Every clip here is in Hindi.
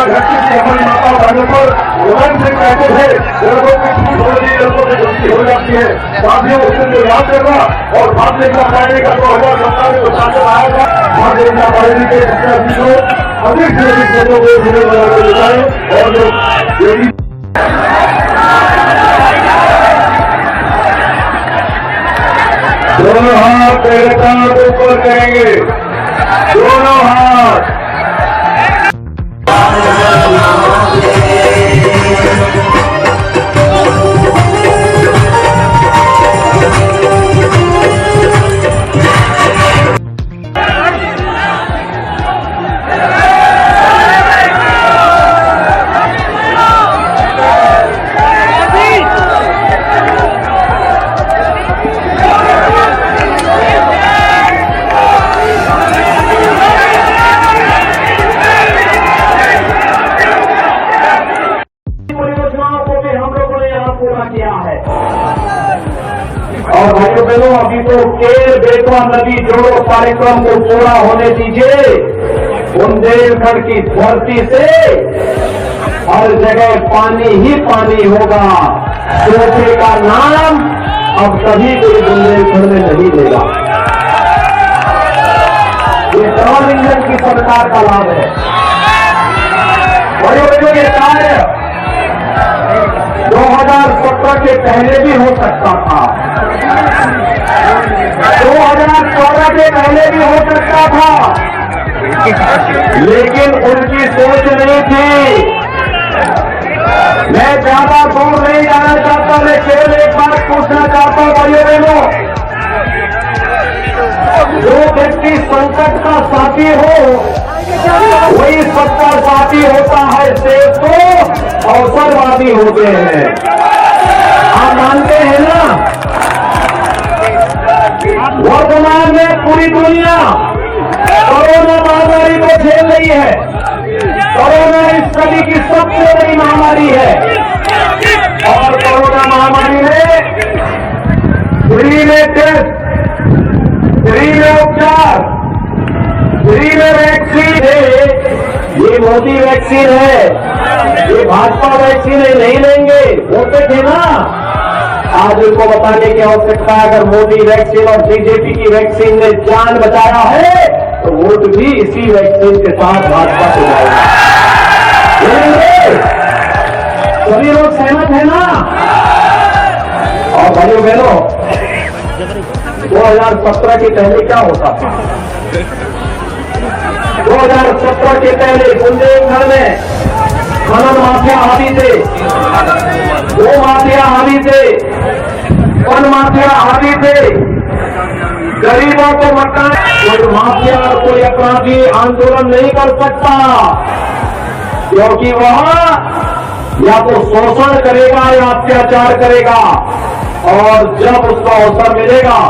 हमारी माता बहनों पर उदाहरण से कहते थे लड़कों की छूट हो रही है, लड़कों की गलती हो जाती है। साथियों उस दिन याद करना और भारतीय जनता पार्टी का 2017 में प्रशासन आएगा। भारतीय जनता पार्टी के प्रत्याशी को अधिक से अधिक लोगों को जुड़े बनाकर दिखाएं और जो दोनों हाथ लगातार ऊपर करेंगे, दोनों हाथ। और भाइयों बहनों, अभी तो केर बेतवा नदी जोड़ो कार्यक्रम को पूरा होने दीजिए। बुंदेलखंड की धरती से हर जगह पानी ही पानी होगा। सोचे का नाम अब कभी कोई बुंदेलखंड में नहीं लेगा। ये डबल इंजन की सरकार का लाभ है। भाइयों बहनों, ये कार्य 2017 के पहले भी हो सकता था, 2014 के पहले भी हो सकता था, लेकिन उनकी सोच नहीं थी। मैं ज्यादा दूर नहीं जाना चाहता, मैं केवल एक बात पूछना चाहता हूं भाइयों बहनों, जो व्यक्ति संकट का साथी हो वही सच्चा साथी होता है। देश को अवसरवादी होते हैं, आप मानते हैं ना। वर्तमान में पूरी दुनिया कोरोना महामारी को झेल रही है। कोरोना इस सदी की सबसे बड़ी महामारी है और कोरोना महामारी में फ्री में टेस्ट, फ्री में उपचार, फ्री में वैक्सीन है। ये मोदी वैक्सीन है, ये भाजपा वैक्सीन है, नहीं लेंगे होते थे ना। आज उनको बताने की आवश्यकता है, अगर मोदी वैक्सीन और बीजेपी की वैक्सीन ने जान बचाया है तो वोट भी इसी वैक्सीन के साथ भाजपा को जाएगा। सभी लोग सहमत है ना। और भाइयों बहनों, 2017 के पहले क्या होता था? 2017 के पहले बुंदेलखंड में खनन माफिया हावी थे, गो माफिया हावी थे, वन माफिया हावी थे। गरीबों को मकान, कोई माफिया और कोई अपराधी आंदोलन नहीं कर सकता, क्योंकि वह या तो शोषण करेगा या अत्याचार करेगा। और जब उसको अवसर मिलेगा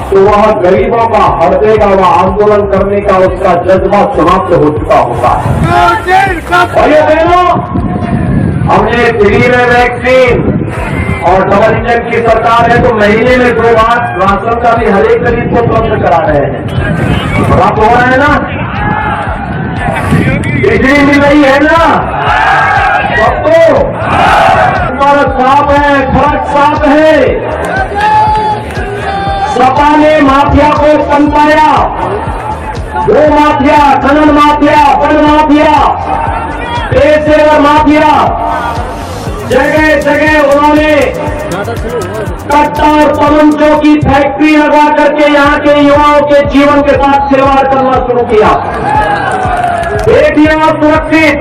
तो वह गरीबों का हट देगा, वह आंदोलन करने का उसका जज्बा समाप्त हो चुका होता है। भाइयों बहनों, हमने फ्री में वैक्सीन और डबल इंजन की सरकार है तो महीने में 2 बार राशन का भी हर एक गरीब को उपलब्ध करा रहे हैं। प्राप्त हो रहा है ना, बिजली मिल रही है ना, सबको हमारा साफ है, फर्क साफ है। सपा ने माफिया को पनपाया, गो माफिया, खनन माफिया, वन माफिया, पेशेवर माफिया, जगह जगह उन्होंने कट्टा और तमंचों की फैक्ट्री लगा करके यहाँ के युवाओं के जीवन के साथ खिलवाड़ करना शुरू किया। बेटियां असुरक्षित,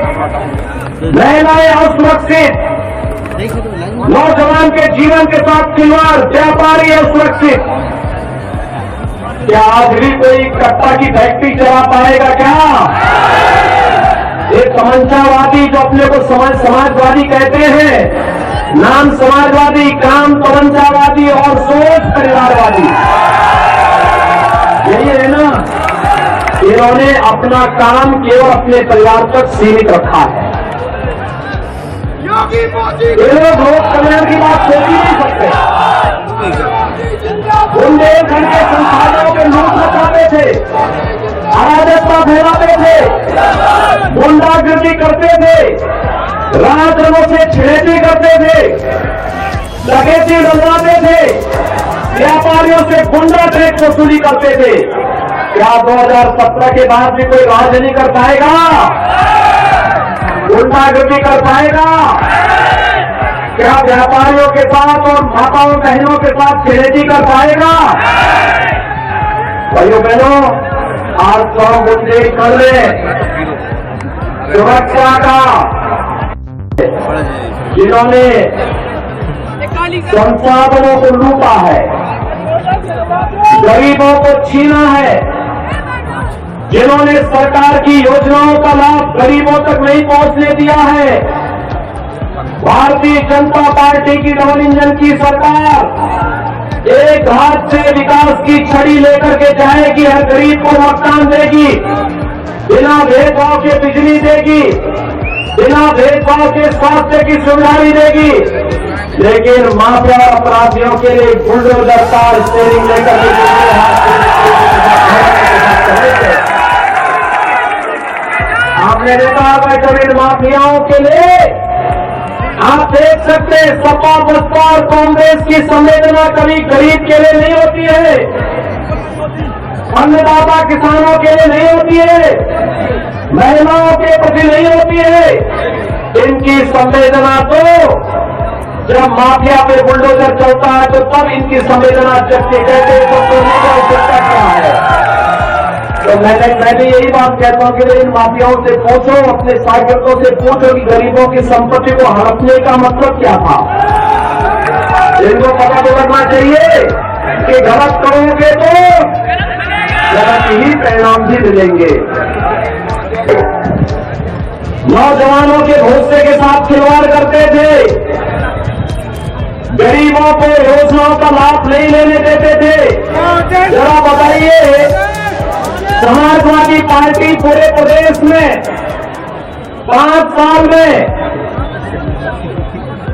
महिलाएं असुरक्षित, नौजवान के जीवन के साथ खिलवाड़, व्यापारी असुरक्षित। क्या आज भी कोई कट्टा की फैक्ट्री चला पाएगा क्या? एक तमंचावादी जो अपने को समाजवादी कहते हैं, नाम समाजवादी, काम तमंचावादी और सोच परिवारवादी, यही है ना। इन्होंने अपना काम केवल अपने परिवार तक सीमित रखा है। ये लोग लोक कल्याण की बात सोच ही नहीं सकते। बुंदेलखंड के संसाधनों के लूट मचाते थे, अराजकता फैलाते थे, गुंडागिर्दी करते थे, राजद्रोह से छिड़ेती करते थे, डकैती डलवाते थे, व्यापारियों से गुंडा टैक्स वसूली करते थे। क्या 2017 के बाद भी कोई राज नहीं कर पाएगा? गुंडागिर्दी कर पाएगा? क्या व्यापारियों के साथ और माताओं बहनों के साथ छिड़ेती कर पाएगा? भाइयों बहनों, आज तो हम बुंदेलखंड में सुरक्षा का जिन्होंने संसाधनों को लूटा है, गरीबों को छीना है, जिन्होंने सरकार की योजनाओं का लाभ गरीबों तक नहीं पहुंचने दिया है, भारतीय जनता पार्टी की डबल इंजन की सरकार एक हाथ से विकास की छड़ी लेकर के जाएगी, हर गरीब को मकान देगी, बिना भेदभाव के बिजली देगी, बिना भेदभाव के स्वास्थ्य की सुविधा भी देगी, लेकिन माफिया और अपराधियों के लिए बुलडोजर का स्टीयरिंग लेकर आपने देखा है जमीन माफियाओं के लिए आप देख सकते हैं सपा बसपा और कांग्रेस की संवेदना कभी गरीब के लिए नहीं होती है, अन्नदाता किसानों के लिए नहीं होती है, महिलाओं के प्रति नहीं होती है। इनकी संवेदना तो जब माफिया पे बुलडोजर चलता है तो तब इनकी संवेदना जगती कहते हैं तो आवश्यकता क्या है। तो मैं भी यही बात कहता हूं कि इन माफियाओं से पूछो, अपने शागिर्दों से पूछो कि गरीबों की संपत्ति को हड़पने का मतलब क्या था। इनको पता तो लगना चाहिए कि गलत करोगे तो गलत ही परिणाम भी मिलेंगे। नौजवानों के भरोसे के साथ खिलवाड़ करते थे, गरीबों को योजनाओं का लाभ नहीं लेने देते थे। जरा बताइए, समाजवादी पार्टी पूरे प्रदेश में 5 साल में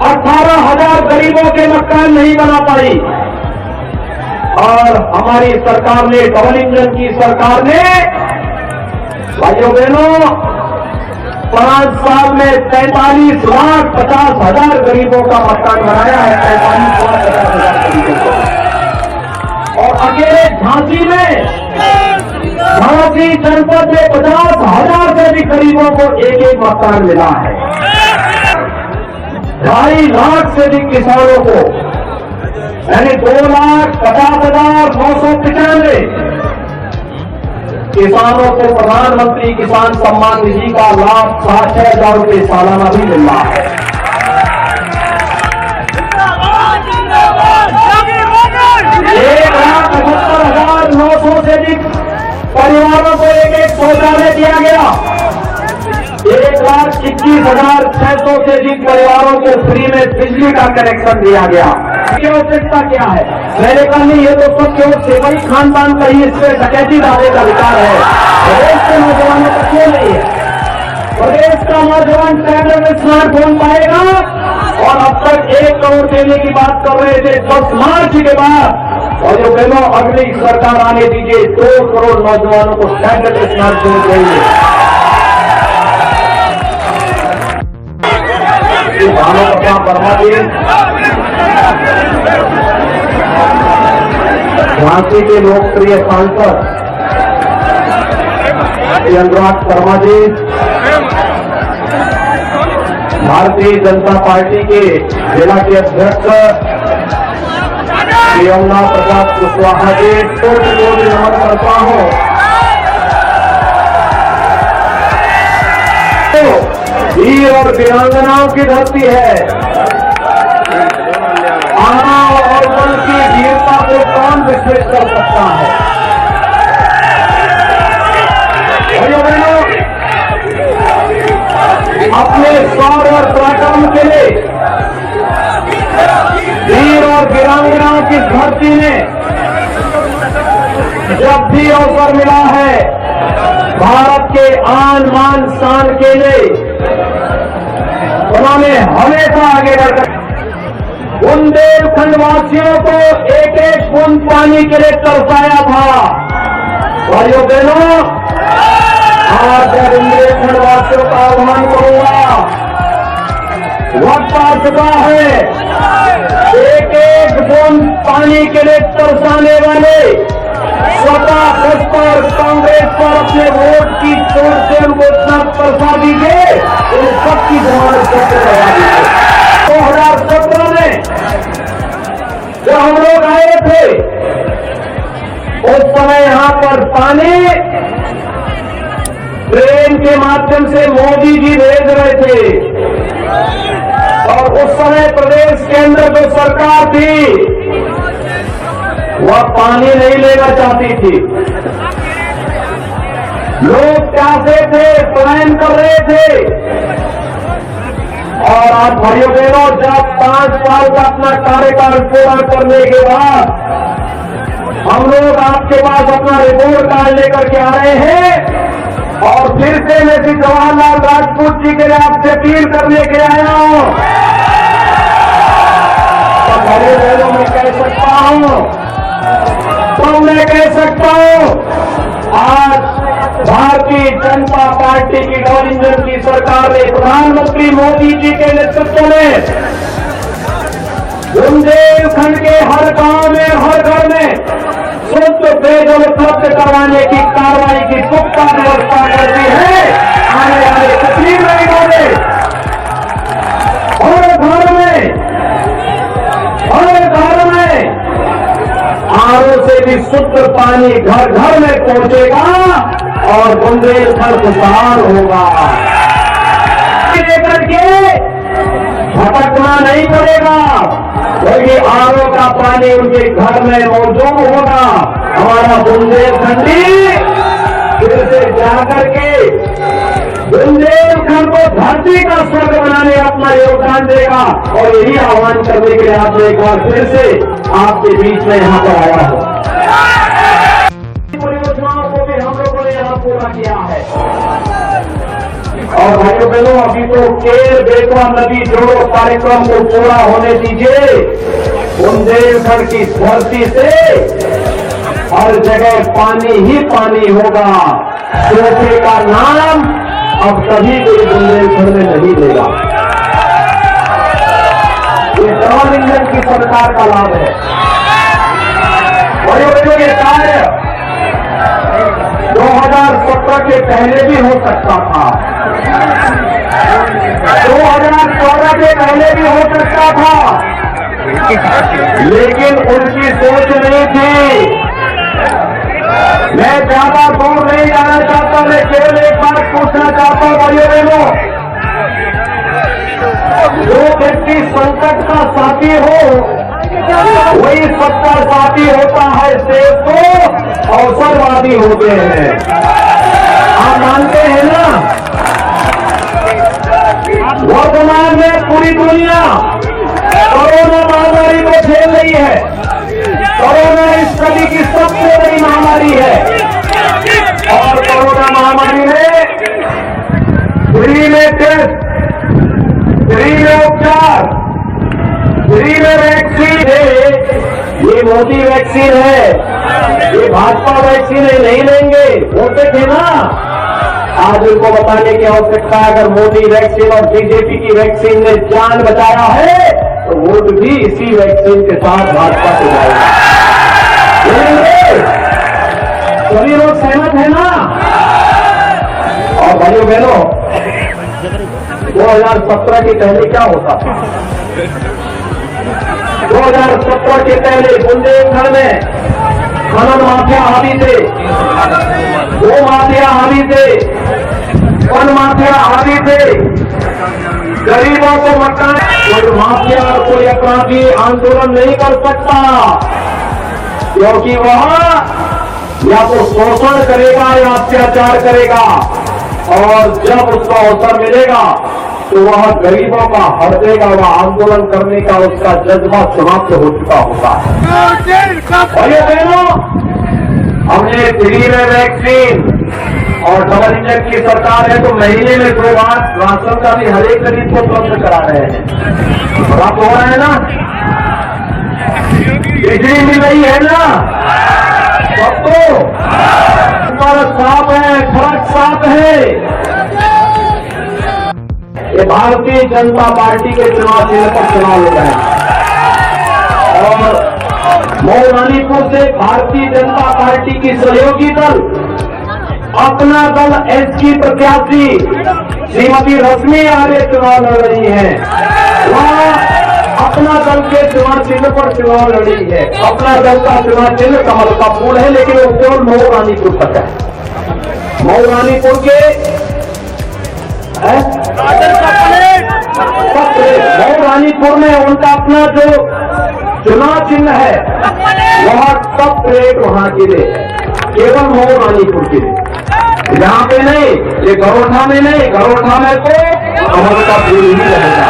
18,000 गरीबों के मकान नहीं बना पाई, और हमारी सरकार ने, डबल इंजन की सरकार ने, भाइयों बहनों, 5 साल में 43,50,000 गरीबों का मकान बनाया है। 43,50,000 गरीबों को। और अकेले झांसी में, झांसी जनपद में 50,000 से भी गरीबों को एक मकान मिला है। 2.5 लाख से भी किसानों को, यानी 2,50,995 किसानों को प्रधानमंत्री किसान सम्मान निधि का लाभ 6,000 रुपये सालाना भी मिल रहा है। 1,78,900 से भी परिवारों को एक शौचालय दिया गया। 1,21,600 से भी परिवारों को फ्री में बिजली का कनेक्शन दिया गया। की आवश्यकता क्या है? मैंने कहा नहीं, ये तो सब केवल सेवई खानदान का ही इसमें डकैती डालने का विचार है। प्रदेश के नौजवानों का क्यों नहीं है? प्रदेश का नौजवान ट्रैक्टर में स्मार्टफोन पाएगा, और अब तक 1 करोड़ देने की बात कर रहे थे 10 मार्च के बाद, और जो बहनों अगली सरकार आने दीजिए 2 करोड़ नौजवानों को स्टैंडर्ड स्मार्टफोन देंगे। भानु प्रताप वर्मा जी, झांसी के लोकप्रिय सांसद अनुराग शर्मा जी, भारतीय जनता पार्टी के जिला के अध्यक्ष यमुना प्रसाद कुशवाहा जी, कोटि नमन करता हूं। वीर और वीरांगनाओं की धरती है। आना और बल की वीरता को कौन विस्मृत कर सकता है? भाइयों बहनों, अपने शौर्य और पराक्रम के लिए वीर और वीरांगनाओं की धरती ने जब भी अवसर मिला है, भारत के आन मान शान के लिए उन्होंने हमेशा आगे बढ़कर उन बुंदेलखंड वासियों को एक एक बूंद पानी के लिए तरसाया था। भाइयों बहनों, आज मैं बुंदेलखंड वासियों का आह्वान करूंगा, वक्त आ चुका है एक एक बूंद पानी के लिए तरसाने वाले स्वतः भाजपा और कांग्रेस पर अपने वोट की चोट से उनको इतना तरसा दीजिए, उन सबकी जमानत करवा दीजिए। 2017 में जब हम लोग आए थे, उस समय यहां पर पानी ट्रेन के माध्यम से मोदी जी भेज रहे थे और उस समय प्रदेश के अंदर जो सरकार थी वह पानी नहीं लेना चाहती थी। लोग प्यासे थे, पलायन कर रहे थे। और आप भाइयों बहनों, जब 5 साल का अपना कार्यकाल पूरा करने के बाद हम लोग आपके पास अपना रिपोर्ट कार्ड लेकर के आ रहे हैं और फिर से मैं श्री जवाहरलाल राजपूत जी के लिए आपसे अपील करने के आया हूं। तो भाइयों बहनों, मैं कह सकता हूं, तो मैं कह सकता हूं, आज भारतीय जनता पार्टी की डबल इंजन की सरकार ने प्रधानमंत्री मोदी जी के नेतृत्व में बुंदेलखंड के हर गांव में, हर घर में शुद्ध पेयजल उपलब्ध करवाने की कार्रवाई की पुख्ता व्यवस्था कर दी है। आने वाले 3 महीनों में हर घर में आरओ से भी शुद्ध पानी घर घर में पहुंचेगा और बुंदेलखंड खुशहाल होगा। लेकर के भटकना नहीं पड़ेगा, बल्कि आरओ का पानी उनके घर में मौजूद होगा। हमारा बुंदेलखंडी फिर से जाकर के बुंदेलखंड को धरती का स्वर्ग बनाने अपना योगदान देगा। और यही आह्वान करने के लिए आपने एक बार फिर से आपके बीच में यहां पर आया हूं। परियोजनाओं को भी हम लोगों ने यहां पूरा किया है। और भाइयों बहनों, अभी तो केर बेतवा नदी जोड़ो कार्यक्रम को पूरा होने दीजिए। बुंदेलखंड की धरती से हर जगह पानी ही पानी होगा। सूखे का नाम अब कभी कोई बुंदेलखंड में नहीं लेगा। ये डबल इंजन की सरकार का लाभ है। भाइयों बहनों, ये कार्य 2017 के पहले भी हो सकता था, 2014 के पहले भी हो सकता था, लेकिन उनकी सोच नहीं थी। मैं ज्यादा दूर नहीं जाना चाहता, मैं केवल एक बात पूछना चाहता हूं भाइयों बहनों, जो व्यक्ति संकट का साथी हो वही सच्चा साथी होता है। देश को अवसरवादी होते हैं, आप मानते हैं ना। वर्तमान में पूरी दुनिया कोरोना महामारी को झेल रही है। कोरोना इस सदी की सबसे बड़ी महामारी है और कोरोना महामारी में फ्री में टेस्ट, फ्री में उपचार, फ्री में वैक्सीन है। ये मोदी वैक्सीन है, ये भाजपा वैक्सीन नहीं लेंगे, होते थे ना। आज उनको बताने की आवश्यकता है, अगर मोदी वैक्सीन और बीजेपी की वैक्सीन ने जान बचाया है तो वोट भी इसी वैक्सीन के साथ भाजपा को जाएगा। सभी लोग सहमत है ना। और भाइयों बहनों, 2017 के पहले क्या होता था? 2017 के पहले बुंदेलखंड में खनन माफिया हावी थे, गो माफिया हावी थे, वन माफिया हावी थे। गरीबों को मकान, कोई माफिया और कोई अपराधी आंदोलन नहीं कर सकता, क्योंकि वह या तो शोषण करेगा या अत्याचार करेगा। और जब उसको अवसर मिलेगा तो वह गरीबों का हट देगा, वह आंदोलन करने का उसका जज्बा समाप्त हो चुका होगा। भाइयों बहनों, हमने फ्री में वैक्सीन और डबल इंजन की सरकार है तो महीने में 2 बार राशन का भी हर एक गरीब को उपलब्ध करा रहे हैं। प्राप्त हो रहा है ना। बिजली मिल रही है ना सबको? फर्क साफ है, फर्क साफ है। ये भारतीय जनता पार्टी के चुनाव चिन्ह पर चुनाव हो रहे हैं और मऊ से भारतीय जनता पार्टी की सहयोगी दल अपना दल एसपी प्रत्याशी श्रीमती रश्मि आर्य चुनाव लड़ रही है। वहाँ अपना दल के चुनाव चिन्ह पर चुनाव लड़ी है। अपना दल का चुनाव चिन्ह कमल का फूल है, लेकिन वो केवल मऊ रानीपुर तक है। मऊ रानीपुर के मऊ रानीपुर में उनका अपना जो चुनाव चिन्ह है वह टॉप प्लेट वहां के लिए केवल मऊ रानीपुर के लिए, यहाँ पे नहीं, ये गरोठा में नहीं, गरोठा में तो कमल का फूल ही रहेगा।